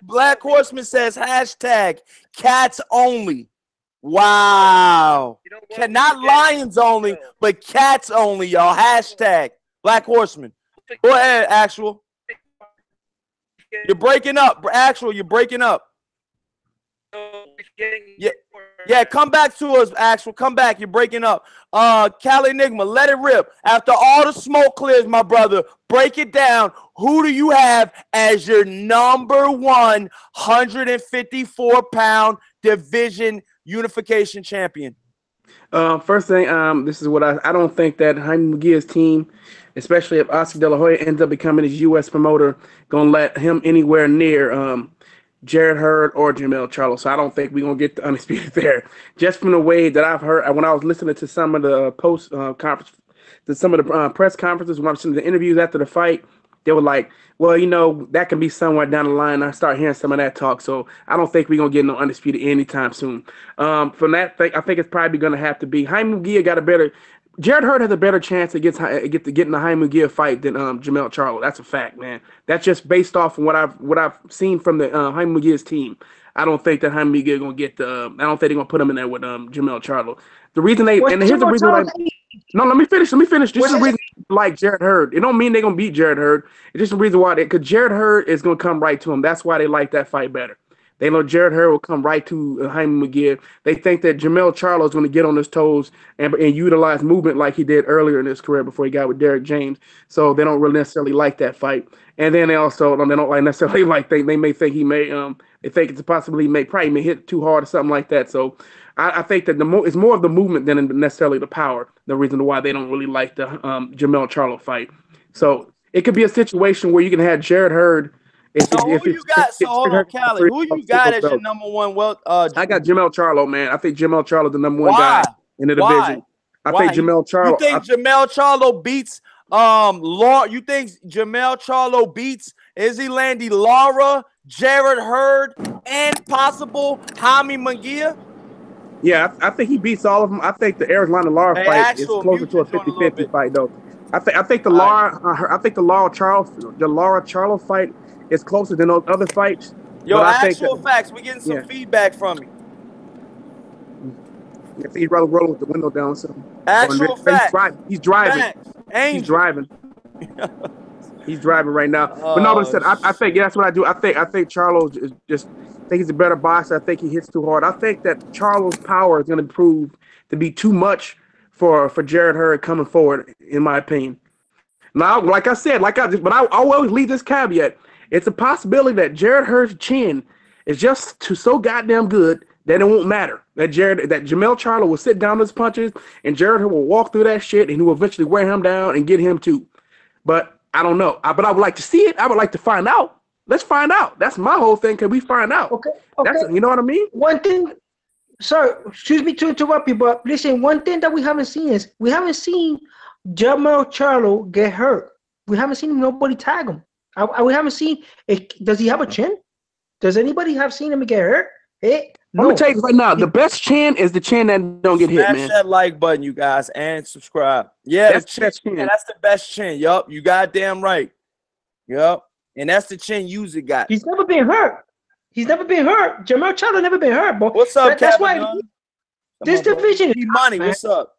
Black Horseman says hashtag cats only. Wow. Not lions only, but cats only, y'all. Hashtag Black Horseman. Go ahead, Actual. You're breaking up. Actual, you're breaking up. Yeah, come back to us, Actual. Come back. You're breaking up. Cal Enigma, let it rip. After all the smoke clears, my brother, break it down. Who do you have as your number one 154-pound division unification champion? First thing, this is what I don't think that Jaime Munguia's team, especially if Oscar De La Hoya ends up becoming his U.S. promoter, gonna let him anywhere near Jarrett Hurd or Jermell Charlo. So I don't think we're gonna get the undisputed there. Just from the way that I've heard when I was listening to some of the post conference, to some of the press conferences, when I was listening to the interviews after the fight, they were like, well, you know, that can be somewhere down the line. I start hearing some of that talk. So I don't think we're going to get no undisputed anytime soon. From that, I think it's probably going to have to be Jaime Munguia got a better – Jarrett Hurd has a better chance to get in the Jaime Munguia fight than Jermell Charlo. That's a fact, man. That's just based off of what I've seen from the Jaime Munguia's team. I don't think that Jaime Munguia going to get the I don't think they're going to put him in there with Jermell Charlo. The reason they – and here's the reason why – no, let me finish. This is the reason like Jarrett Hurd. It don't mean they're gonna beat Jarrett Hurd. It's just the reason why because Jarrett Hurd is gonna come right to him. That's why they like that fight better. They know Jarrett Hurd will come right to Jaime Munguia. They think that Jermell Charlo is gonna get on his toes and utilize movement like he did earlier in his career before he got with Derek James. So they don't really necessarily like that fight. And then they also they don't like necessarily like they may think he may they think it's a possibility he may hit too hard or something like that. So I think that it's more of the movement than necessarily the power. The reason why they don't really like the Jermell Charlo fight. So it could be a situation where you can have Jarrett Hurd. Who you got as your number one? I got Jermell Charlo, man. I think Jermell Charlo the number one guy in the division. I think Jermell Charlo. You think Jermell Charlo beats You think Jermell Charlo beats Erislandy Lara, Jarrett Hurd, and possible Jaime Munguia? Yeah, I think he beats all of them. I think the Erislandy Lara fight is closer to a 50-50 fight, though. I think the Lara Charlo fight is closer than those other fights. Yo, actual facts. We're getting some feedback from you. If he'd rather roll with the window down, so actual facts. He's driving. He's driving. He's driving right now. But no, but I think that's what I do. I think Charlo is just. I think he's a better boxer. I think he hits too hard. I think that Charlo's power is going to prove to be too much for Jarrett Hurd coming forward, in my opinion. Now, like I said, but I always leave this caveat. It's a possibility that Jarrett Hurd's chin is just so goddamn good that it won't matter. That Jermell Charlo will sit down his punches and Jarrett Hurd will walk through that shit and he will eventually wear him down and get him too. But I don't know. But I would like to see it. I would like to find out. Let's find out. That's my whole thing. Can we find out? Okay. You know what I mean? One thing, sir, excuse me to interrupt you, but listen, one thing that we haven't seen is we haven't seen Jermell Charlo get hurt. We haven't seen nobody tag him. We haven't seen it. Does he have a chin? Does anybody have seen him get hurt? No. Let me tell you right now, the best chin is the chin that don't get hit, man. Smash that like button, you guys, and subscribe. Yeah, that's the best chin. Yeah, that's the best chin. Yup, you goddamn right. Yup. And that's the chin user got. He's never been hurt. Jermell Charlo never been hurt, bro. What's up, That's why this division is money. What's up?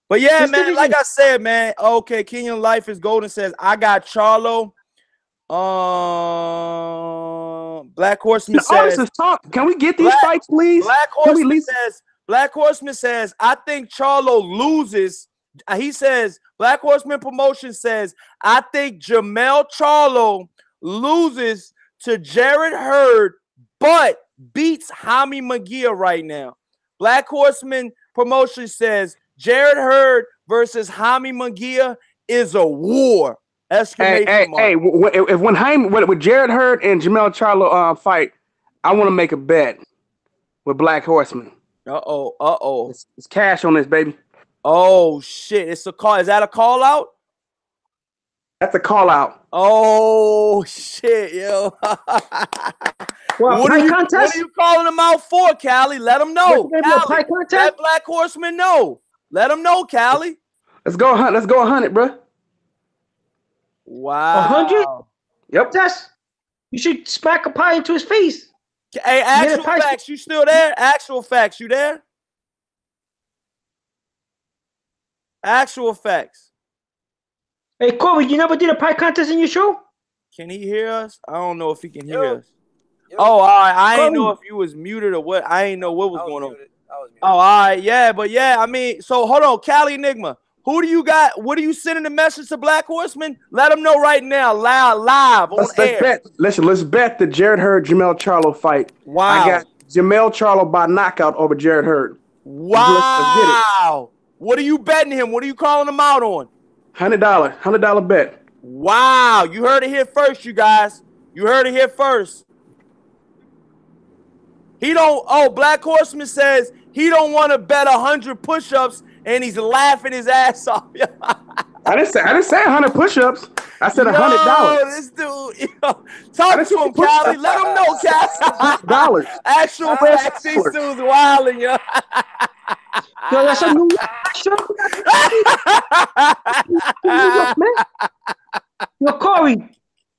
But yeah, man, like I said, man. Okay, Kenyan Life is Golden says, I got Charlo. Black Horseman says, can we get these fights, please? Black Horseman says, I think Charlo loses. He says, Black Horseman Promotion says, I think Jermell Charlo loses to Jarrett Hurd, but beats Jaime Munguia right now. Black Horseman Promotion says, Jarrett Hurd versus Jaime Munguia is a war. Exclamation mark. When Jarrett Hurd and Jermell Charlo fight, I want to make a bet. with Black Horseman. Uh-oh. It's cash on this, baby. Oh, shit. It's a call. Is that a call out? That's a call out. Oh, shit, yo. What are you calling him out for, Callie? Let him know. Callie, let Black Horseman know. Let him know, Callie. Let's go 100, bro. Wow. 100? Yep. You should smack a pie into his face. Hey, actual facts, you still there? Actual facts, you there? Actual facts. Hey, Corey, you never did a pie contest in your show? Can he hear us? I don't know if he can hear us. Yo. Oh, all right. I ain't know if you was muted or what. I ain't know what was going on. I was muted. Oh, all right. Yeah, but yeah, I mean, so hold on. Callie Enigma, who do you got? What are you sending the message to Black Horseman? Let him know right now, live on air. Let's bet the Jarrett Hurd Jermell Charlo fight. Wow. I got Jermell Charlo by knockout over Jarrett Hurd. Wow. What are you betting him? What are you calling him out on? $100 bet. Wow. You heard it here first, you guys. You heard it here first. Black Horseman says he don't want to bet 100 push-ups and he's laughing his ass off. I didn't say 100 push-ups. I said $100. This dude, talk to him, Callie. Let him know, Callie. $100. Actual facts, these dudes wilding, yo. Yo, that's a New York shirt. Yo, Corey,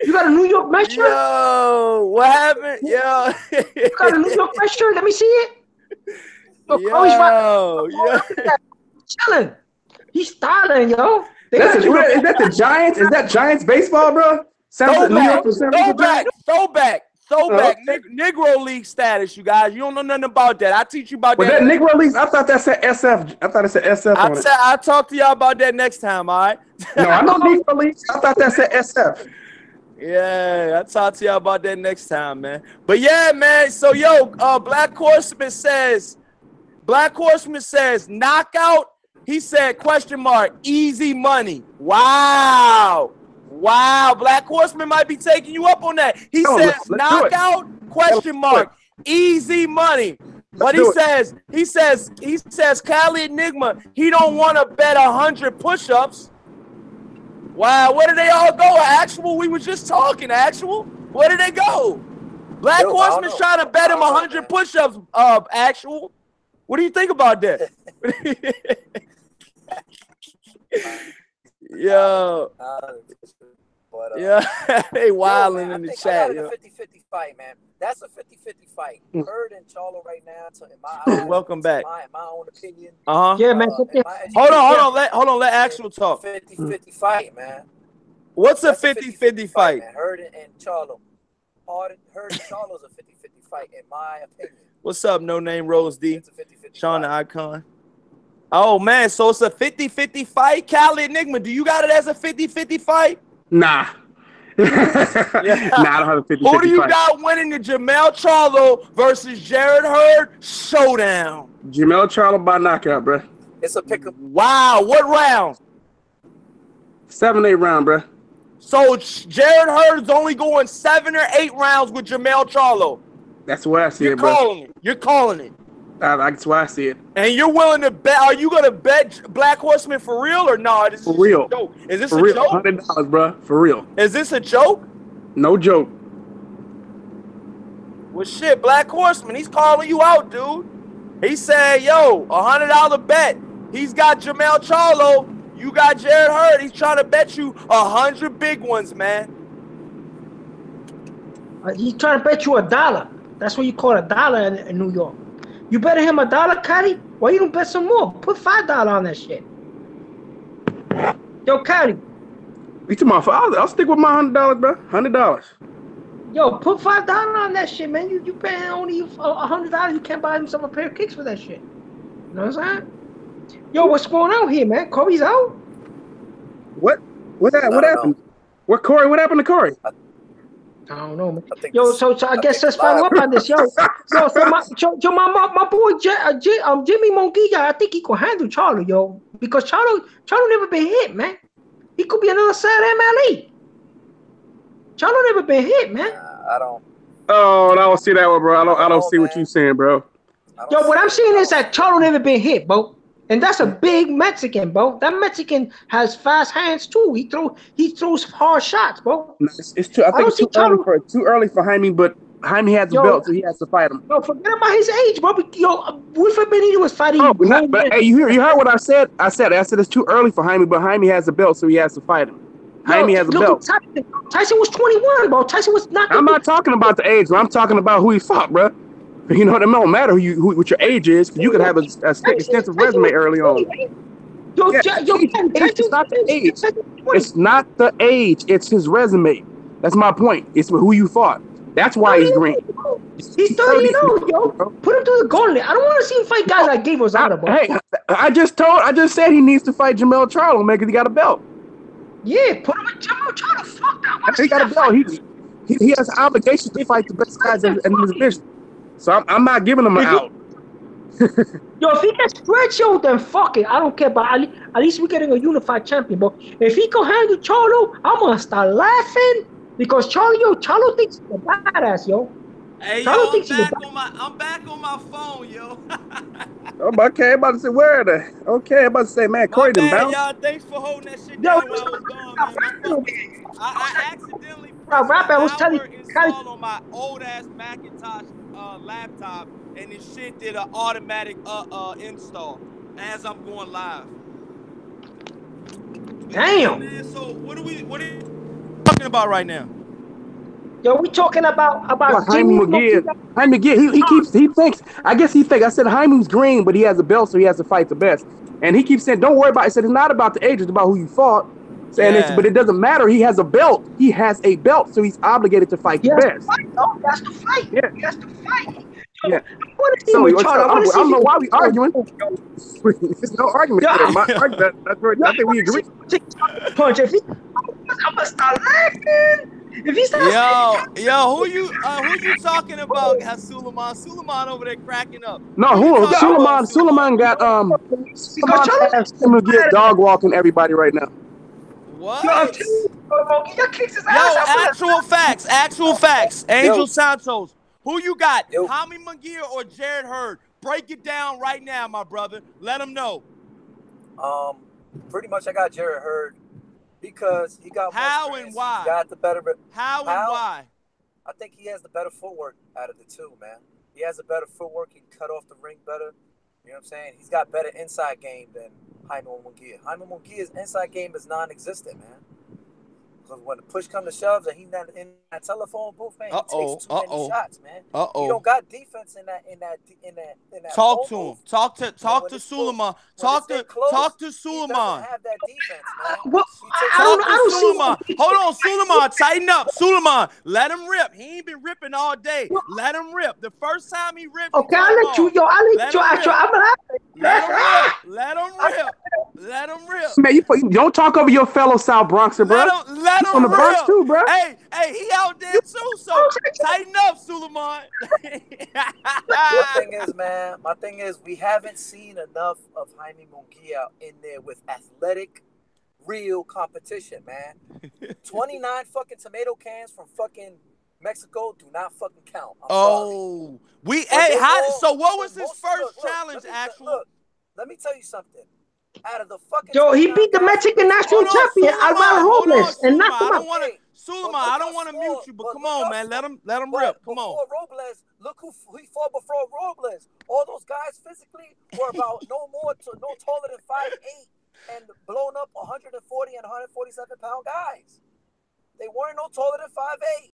you got a New York Mets shirt? Yo, what happened? Yo. You got a New York Mets shirt? Let me see it. Yo, chilling. He's styling, yo. Is that the Giants? Is that Giants baseball, bro? Throwback. Negro League status, you guys. You don't know nothing about that. I'll teach you about that. Was that Negro League? I thought that said SF. I thought it said SF. I'll talk to y'all about that next time, all right? No, I know Negro League. I thought that said SF. Yeah, I'll talk to y'all about that next time, man. But yeah, man. So Black Horseman says knockout. He said easy money. Wow. Black Horseman might be taking you up on that. He says knockout easy money. But he says Callie Enigma, he don't want to bet 100 push-ups. Wow, where did they all go? Actual, we were just talking, Actual. Where did they go? Black Horseman's trying to bet him 100 push-ups, Actual. What do you think about that? Yo. Yeah, they wilding in the chat. I got a 50-50 fight, man. That's a 50-50 fight. Hurd and Charlo right now, so in my eyes, welcome back. My own opinion. Yeah, man. Hold on. Let Actual talk. 50-50 fight, man. What's a 50-50 fight? Man. Hurd and Charlo. Hurd and Charlo's a 50-50 fight, in my opinion. What's up, No Name Rose D? Sean the Icon. Oh, man, so it's a 50-50 fight? Callie Enigma, do you got it as a 50-50 fight? Nah. Nah, I don't have a 50-50 Who do you fight. got winning the Jermell Charlo versus Jarrett Hurd showdown? Jermell Charlo by knockout, bro. It's a pick-up. Wow, what round? 7-8 round, bro. So Jarrett Hurd's only going 7 or 8 rounds with Jermell Charlo. That's the way I see it, bro. You're calling it. That's why I see it. And you're willing to bet? Are you gonna bet Black Horseman for real or no? This is for real. A joke. Is this for a real. joke? $100, bro. For real. Is this a joke? No joke. Well, shit, Black Horseman, he's calling you out, dude. He said, "Yo, $100 bet. He's got Jermell Charlo. You got Jarrett Hurd. He's trying to bet you 100 big ones, man." He's trying to bet you $1. That's what you call $1 in New York. You bet him $1, Cuddy? Why you don't bet some more? Put $5 on that shit. Yo, Cuddy. You talking about? I'll stick with my $100, bro. $100. Yo, put $5 on that shit, man. You pay only $100. You can't buy himself a pair of kicks for that shit. You know what I'm saying? Yo, what's going on here, man? Corey's out. What happened? What happened to Corey? I don't know, man. Yo, so I guess let's follow up on this, yo. So my boy Jaime Munguia, I think he could handle Charlo, yo, because Charlo never been hit, man. He could be another sad MLE. Charlo never been hit, man. I don't. Oh, I don't see that one, bro. I don't see what you saying, bro. Yo, what I'm saying is that Charlo never been hit, bro. And that's a big Mexican, bro. That Mexican has fast hands too. He throws hard shots, bro. It's too. I think it's too early for Jaime, but Jaime has a belt, so he has to fight him. No, forget about his age, bro. Yo, Wilfred Benitez was fighting. Oh, but hey, you heard what I said? I said it's too early for Jaime, but Jaime has a belt, so he has to fight him. Jaime has a belt. Tyson was 21, bro. Tyson was not. I'm not talking about the age, bro. I'm talking about who he fought, bro. You know, it don't matter what your age is. You could have a extensive resume early on. It's not the age. It's not the age. It's his resume. That's my point. It's who you fought. That's why he's green. He's 30 and old, yo. Put him through the gauntlet. I don't want to see him fight guys like Gabe Rosado, bro. Hey, I just said he needs to fight Jermell Charlo, man, because he got a belt. Yeah, put him with Jermell Charlo. Fuck that. He got a belt. He has an obligation to fight the best guys in his division. So I'm not giving him an out. Yo, if he can stretch, yo, then fuck it. I don't care. But at least we're getting a unified champion. But if he can handle Charlo, I'm gonna start laughing because Charlo thinks he's a badass, yo. Hey, I'm back on my phone, yo. Okay, I'm about to say where the? Okay, I'm about to say, man, Corey didn't bounce. Y'all, thanks for holding that shit down while I was gone, man. I accidentally installed on my old ass Macintosh laptop, and this shit did an automatic install as I'm going live. Damn. Man, so what are you talking about right now? Yo, we talking about Jaime Munguia. Jaime Munguia, he thinks. I said Jaime's green, but he has a belt, so he has to fight the best. And he keeps saying, "Don't worry about it." I said, "It's not about the age; it's about who you fought." But it doesn't matter. He has a belt. He has a belt, so he's obligated to fight the best. That's the fight. Yeah. He has to fight. Yeah. I don't know why we arguing. There's no argument there. I think we agree. Punch. I'm gonna start laughing. If he starts who you talking about? Suleiman over there cracking up. No, Suleiman got Suleiman get dog walking everybody right now. What? Actual facts. Angel Santos. Who you got? Jaime Munguia or Jarrett Hurd? Break it down right now, my brother. Let them know. Pretty much I got Jarrett Hurd because he got how and why? He got the better. How and why? I think he has the better footwork out of the two, man. He has a better footwork. He can cut off the ring better. You know what I'm saying? He's got better inside game than Jaime Munguia. Jaime Munguia's inside game is non-existent, man. Because when the push comes to shove and he's not in that telephone booth, man, he takes too many shots, man. He don't got defense in that. Talk to him. Talk to Suleiman. Talk to Suleiman. He doesn't have that defense, man. I don't Suleiman. Hold on, Suleiman. Tighten up, Suleiman. Let him rip. He ain't been ripping all day. Let him rip. The first time he ripped. Okay, I'll let you. Let him rip. Let him rip. Man, you don't talk over your fellow South Bronxer, bro. Let him from the Bronx rip. too, bro. Hey, he out there too. So tighten up, Suleiman. My thing is, we haven't seen enough of Jaime Munguia in there with athletic, real competition, man. 29 fucking tomato cans from fucking Mexico do not fucking count. So what was his first challenge, actually? Look, let me tell you something. Out of the fucking he beat the Mexican national champion Alvaro Robles and knocked him out. Suleiman, I don't want to mute you, but come on, man, let him rip. Come on. Robles, look who he fought before Robles. All those guys physically were about no taller than 5'8" and blown up 140 and 147 pound guys. They weren't no taller than 5'8".